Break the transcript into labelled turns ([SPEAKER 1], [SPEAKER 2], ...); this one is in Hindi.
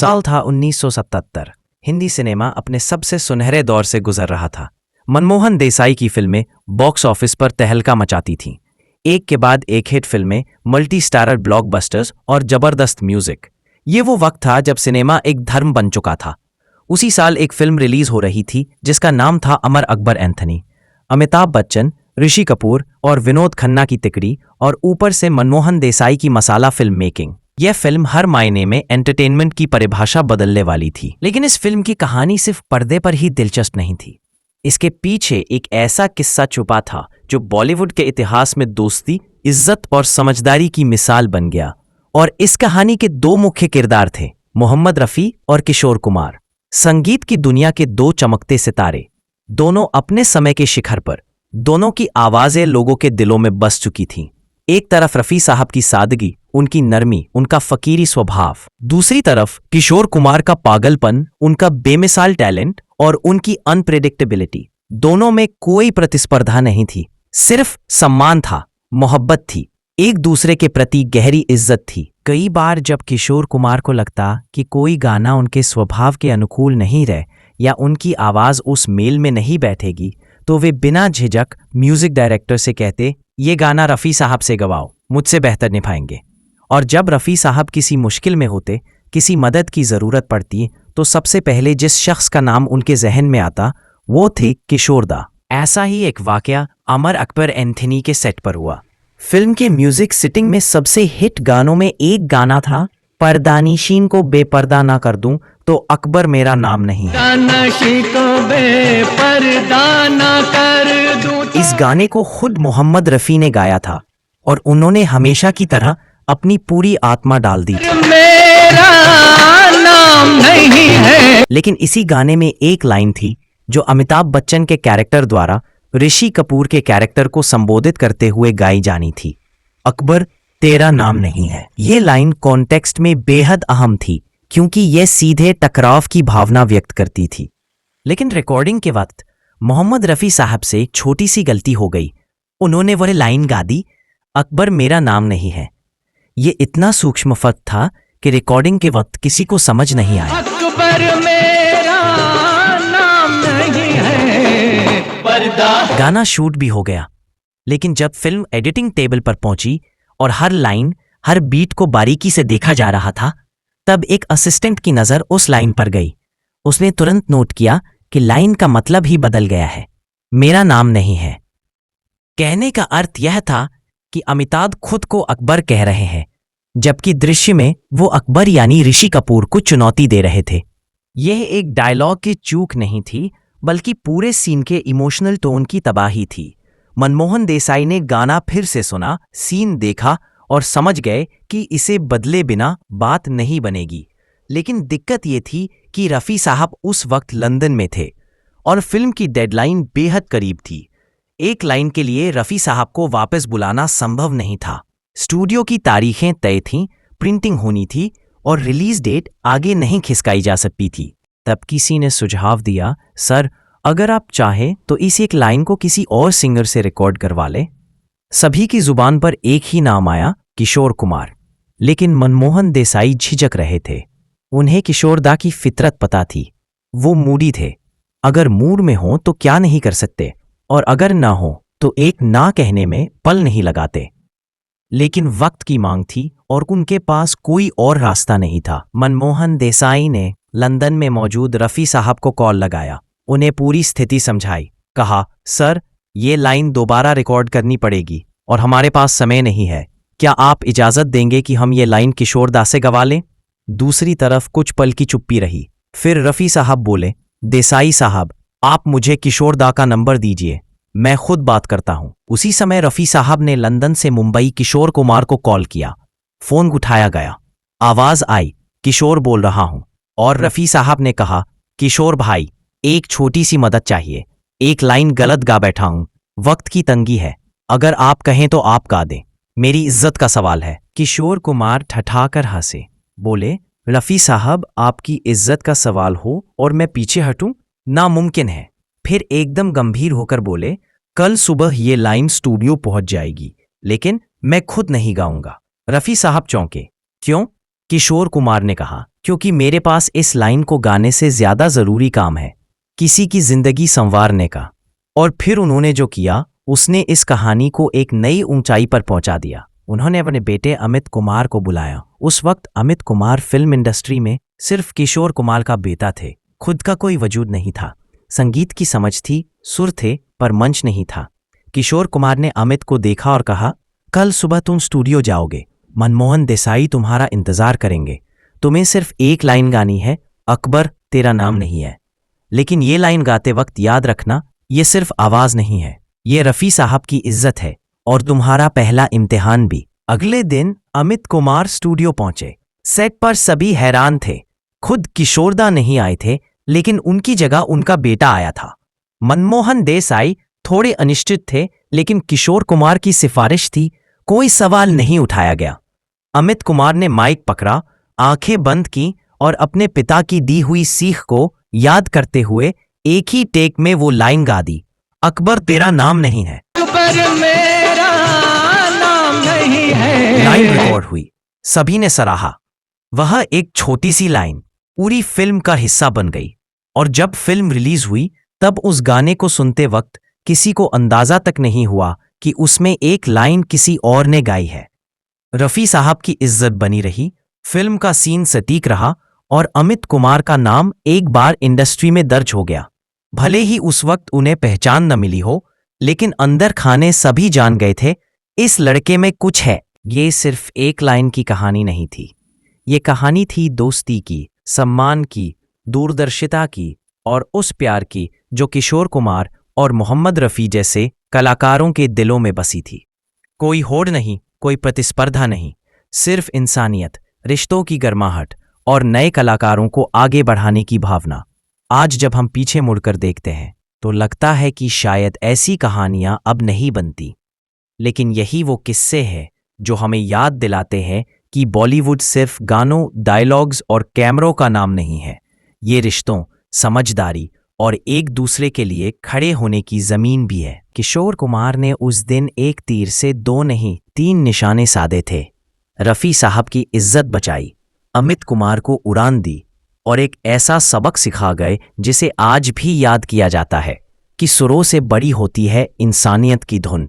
[SPEAKER 1] साल था 1977। हिंदी सिनेमा अपने सबसे सुनहरे दौर से गुजर रहा था। मनमोहन देसाई की फिल्में बॉक्स ऑफिस पर तहलका मचाती थीं। एक के बाद एक हिट फिल्में, मल्टी स्टारर ब्लॉकबस्टर्स और जबरदस्त म्यूजिक। ये वो वक्त था जब सिनेमा एक धर्म बन चुका था। उसी साल एक फिल्म रिलीज हो रही थी जिसका नाम था अमर अकबर एंथनी। अमिताभ बच्चन, ऋषि कपूर और विनोद खन्ना की तिकड़ी, और ऊपर से मनमोहन देसाई की मसाला फिल्म मेकिंग। यह फिल्म हर मायने में एंटरटेनमेंट की परिभाषा बदलने वाली थी। लेकिन इस फिल्म की कहानी सिर्फ पर्दे पर ही दिलचस्प नहीं थी। इसके पीछे एक ऐसा किस्सा छुपा था जो बॉलीवुड के इतिहास में दोस्ती, इज्जत और समझदारी की मिसाल बन गया। और इस कहानी के दो मुख्य किरदार थे, मोहम्मद रफ़ी और किशोर कुमार। संगीत की दुनिया के दो चमकते सितारे, दोनों अपने समय के शिखर पर। दोनों की आवाजें लोगों के दिलों में बस चुकी थीं। एक तरफ रफ़ी साहब की सादगी, उनकी नरमी, उनका फकीरी स्वभाव। दूसरी तरफ किशोर कुमार का पागलपन, उनका बेमिसाल टैलेंट और उनकी अनप्रेडिक्टेबिलिटी। दोनों में कोई प्रतिस्पर्धा नहीं थी, सिर्फ सम्मान था, मोहब्बत थी, एक दूसरे के प्रति गहरी इज्जत थी। कई बार जब किशोर कुमार को लगता कि कोई गाना उनके स्वभाव के अनुकूल नहीं रहे या उनकी आवाज उस मेल में नहीं बैठेगी, तो वे बिना झिझक म्यूजिक डायरेक्टर से कहते, ये गाना रफ़ी साहब से गवाओ, मुझसे बेहतर निभाएंगे। और जब रफ़ी साहब किसी मुश्किल में होते, किसी मदद की ज़रूरत पड़ती, तो सबसे पहले जिस शख्स का नाम उनके जहन में आता वो थे किशोर दा। ऐसा ही एक वाकया अमर अकबर एंथनी के सेट पर हुआ। फिल्म के म्यूजिक सिटिंग में सबसे हिट गानों में एक गाना था, पर्दानिशीन को बेपर्दा ना कर दूं तो अकबर मेरा नाम नहीं है। इस गाने को खुद मोहम्मद रफ़ी ने गाया था और उन्होंने हमेशा की तरह अपनी पूरी आत्मा डाल दी थी। मेरा नाम नहीं है। लेकिन इसी गाने में एक लाइन थी जो अमिताभ बच्चन के कैरेक्टर द्वारा ऋषि कपूर के कैरेक्टर को संबोधित करते हुए गाई जानी थी, अकबर तेरा नाम नहीं है। ये लाइन कॉन्टेक्स्ट में बेहद अहम थी क्योंकि यह सीधे टकराव की भावना व्यक्त करती थी। लेकिन रिकॉर्डिंग के वक्त मोहम्मद रफ़ी साहब से एक छोटी सी गलती हो गई। उन्होंने वह लाइन गा दी, अकबर मेरा नाम नहीं है। ये इतना सूक्ष्म फर्क था कि रिकॉर्डिंग के वक्त किसी को समझ नहीं आया। अकबर मेरा नाम नहीं है। पर्दा। गाना शूट भी हो गया, लेकिन जब फिल्म एडिटिंग टेबल पर पहुंची और हर लाइन, हर बीट को बारीकी से देखा जा रहा था, तब एक असिस्टेंट की नजर उस लाइन पर गई। उसने तुरंत नोट किया कि लाइन का मतलब ही बदल गया है, मेरा नाम नहीं है। कहने का अर्थ यह था कि अमिताभ खुद को अकबर कह रहे हैं, जबकि दृश्य में वो अकबर यानी ऋषि कपूर को चुनौती दे रहे थे। यह एक डायलॉग की चूक नहीं थी, बल्कि पूरे सीन के इमोशनल टोन की तबाही थी। मनमोहन देसाई ने गाना फिर से सुना, सीन देखा और समझ गए कि इसे बदले बिना बात नहीं बनेगी। लेकिन दिक्कत ये थी कि रफ़ी साहब उस वक्त लंदन में थे और फिल्म की डेडलाइन बेहद करीब थी। एक लाइन के लिए रफ़ी साहब को वापस बुलाना संभव नहीं था। स्टूडियो की तारीखें तय थीं, प्रिंटिंग होनी थी और रिलीज डेट आगे नहीं खिसकाई जा सकती थी। तब किसी ने सुझाव दिया, सर अगर आप चाहें तो इस एक लाइन को किसी और सिंगर से रिकॉर्ड करवा लें। सभी की जुबान पर एक ही नाम आया, किशोर कुमार। लेकिन मनमोहन देसाई झिझक रहे थे। उन्हें किशोर दा की फितरत पता थी, वो मूडी थे। अगर मूड में हो तो क्या नहीं कर सकते, और अगर ना हो तो एक ना कहने में पल नहीं लगाते। लेकिन वक्त की मांग थी और उनके पास कोई और रास्ता नहीं था। मनमोहन देसाई ने लंदन में मौजूद रफ़ी साहब को कॉल लगाया, उन्हें पूरी स्थिति समझाई। कहा, सर ये लाइन दोबारा रिकॉर्ड करनी पड़ेगी और हमारे पास समय नहीं है। क्या आप इजाज़त देंगे कि हम ये लाइन किशोर दा से गवा लें? दूसरी तरफ कुछ पल की चुप्पी रही। फिर रफ़ी साहब बोले, देसाई साहब आप मुझे किशोर दा का नंबर दीजिए, मैं खुद बात करता हूं। उसी समय रफ़ी साहब ने लंदन से मुंबई किशोर कुमार को कॉल किया। फोन उठाया गया, आवाज आई, किशोर बोल रहा हूं। और रफ़ी साहब ने कहा, किशोर भाई एक छोटी सी मदद चाहिए, एक लाइन गलत गा बैठा हूं, वक्त की तंगी है, अगर आप कहें तो आप गा दें, मेरी इज्जत का सवाल है। किशोर कुमार ठठाकर हंसे, बोले, रफ़ी साहब आपकी इज्जत का सवाल हो और मैं पीछे हटूं? नामुमकिन है। फिर एकदम गंभीर होकर बोले, कल सुबह ये लाइन स्टूडियो पहुंच जाएगी, लेकिन मैं खुद नहीं गाऊंगा। रफ़ी साहब चौंके। क्यों? किशोर कुमार ने कहा, क्योंकि मेरे पास इस लाइन को गाने से ज्यादा जरूरी काम है, किसी की जिंदगी संवारने का। और फिर उन्होंने जो किया, उसने इस कहानी को एक नई ऊंचाई पर पहुंचा दिया। उन्होंने अपने बेटे अमित कुमार को बुलाया। उस वक्त अमित कुमार फिल्म इंडस्ट्री में सिर्फ किशोर कुमार का बेटा थे, खुद का कोई वजूद नहीं था। संगीत की समझ थी, सुर थे, पर मंच नहीं था। किशोर कुमार ने अमित को देखा और कहा, कल सुबह तुम स्टूडियो जाओगे, मनमोहन देसाई तुम्हारा इंतजार करेंगे। तुम्हें सिर्फ एक लाइन गानी है, अकबर तेरा नाम नहीं है। लेकिन ये लाइन गाते वक्त याद रखना, ये सिर्फ आवाज नहीं है, ये रफ़ी साहब की इज्जत है और तुम्हारा पहला इम्तिहान भी। अगले दिन अमित कुमार स्टूडियो पहुंचे। सेट पर सभी हैरान थे। खुद किशोरदा नहीं आए थे, लेकिन उनकी जगह उनका बेटा आया था। मनमोहन देसाई थोड़े अनिश्चित थे, लेकिन किशोर कुमार की सिफारिश थी, कोई सवाल नहीं उठाया गया। अमित कुमार ने माइक पकड़ा, आंखें बंद की और अपने पिता की दी हुई सीख को याद करते हुए एक ही टेक में वो लाइन गा दी, अकबर तेरा नाम नहीं है।
[SPEAKER 2] अकबर मेरा नाम नहीं है।
[SPEAKER 1] लाइन रिकॉर्ड हुई, सभी ने सराहा। वह एक छोटी सी लाइन पूरी फिल्म का हिस्सा बन गई। और जब फिल्म रिलीज हुई, तब उस गाने को सुनते वक्त किसी को अंदाजा तक नहीं हुआ कि उसमें एक लाइन किसी और ने गाई है। रफ़ी साहब की इज्जत बनी रही, फिल्म का सीन सटीक रहा और अमित कुमार का नाम एक बार इंडस्ट्री में दर्ज हो गया। भले ही उस वक्त उन्हें पहचान न मिली हो, लेकिन अंदर खाने सभी जान गए थे, इस लड़के में कुछ है। ये सिर्फ एक लाइन की कहानी नहीं थी, ये कहानी थी दोस्ती की, सम्मान की, दूरदर्शिता की और उस प्यार की जो किशोर कुमार और मोहम्मद रफ़ी जैसे कलाकारों के दिलों में बसी थी। कोई होड़ नहीं, कोई प्रतिस्पर्धा नहीं, सिर्फ इंसानियत, रिश्तों की गर्माहट और नए कलाकारों को आगे बढ़ाने की भावना। आज जब हम पीछे मुड़कर देखते हैं तो लगता है कि शायद ऐसी कहानियां अब नहीं बनती, लेकिन यही वो किस्से हैं जो हमें याद दिलाते हैं कि बॉलीवुड सिर्फ गानों, डायलॉग्स और कैमरों का नाम नहीं है। ये रिश्तों, समझदारी और एक दूसरे के लिए खड़े होने की जमीन भी है। किशोर कुमार ने उस दिन एक तीर से 2 नहीं 3 निशाने साधे थे। रफ़ी साहब की इज्जत बचाई, अमित कुमार को उड़ान दी और एक ऐसा सबक सिखा गए जिसे आज भी याद किया जाता है कि सुरों से बड़ी होती है इंसानियत की धुन।